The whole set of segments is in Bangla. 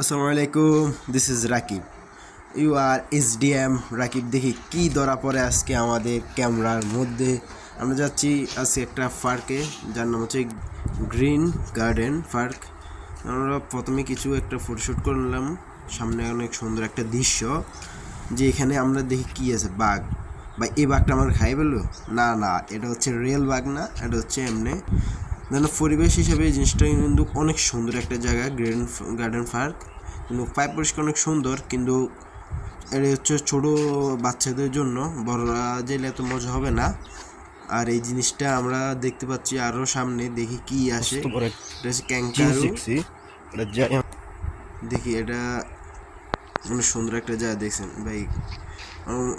আসসালামু আলাইকুম, this is Rakib. You are SDM Rakib. দেখি কি ধরা পড়ে আজকে আমাদের ক্যামেরার মধ্যে। আমরা যাচ্ছি আজকে একটা পার্কে, যার নাম হচ্ছে গ্রিন গার্ডেন পার্ক। আমরা প্রথমে কিছু একটা ফটোশ্যুট করে নিলাম। সামনে অনেক সুন্দর একটা দৃশ্য, যে এখানে আমরা দেখি কি আছে, বাঘ। বা এই বাঘটা আমার খাই পেলো না, না এটা হচ্ছে রিয়েল বাঘ না, এটা হচ্ছে এমনি। যেন পরিবেশ হিসেবে এই জিনিসটা কিন্তু অনেক সুন্দর একটা জায়গা, গ্রিন গার্ডেন পার্ক। কিন্তু পাইপ পরিষ্কার অনেক সুন্দর, কিন্তু এটা হচ্ছে ছোটো বাচ্চাদের জন্য, বড়রা গেলে এত মজা হবে না। আর এই জিনিসটা আমরা দেখতে পাচ্ছি আরও সামনে, দেখি কি আসে। এটা হচ্ছে ক্যাঙ্কারু। দেখি এটা অনেক সুন্দর একটা জায়গা, দেখছেন ভাই।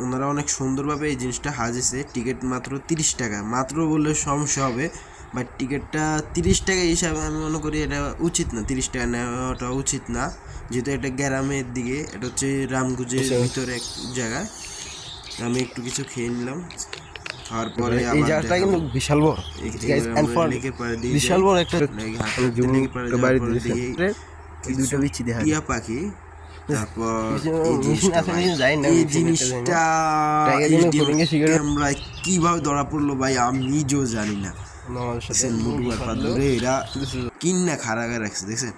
ওনারা অনেক সুন্দরভাবে এই জিনিসটা সাজিয়েছে। টিকিট মাত্র 30 টাকা, মাত্র বললে সমস্যা হবে, বাট টিকিটটা 30 টাকা হিসাবে আমি মনে করি এটা উচিত না, 30 টাকা নেওয়াটা উচিত না, যেহেতু এটা গ্রামের দিকে, এটা হচ্ছে রামগঞ্জের ভিতরে এক জায়গায়। আমি একটু কিছু খেয়ে নিলাম, তারপরে এই জায়গাটা কিন্তু বিশাল বড়, বিশাল বড় একটা দুটো বিচি দেখা টিয়া পাখি। তারপর এই জিনিসটা ক্যামেরায় কিভাবে ধরা পড়লো ভাই আমি নিজেও জানি না। এরা কিন্না খারাপ রাখছে, দেখছেন।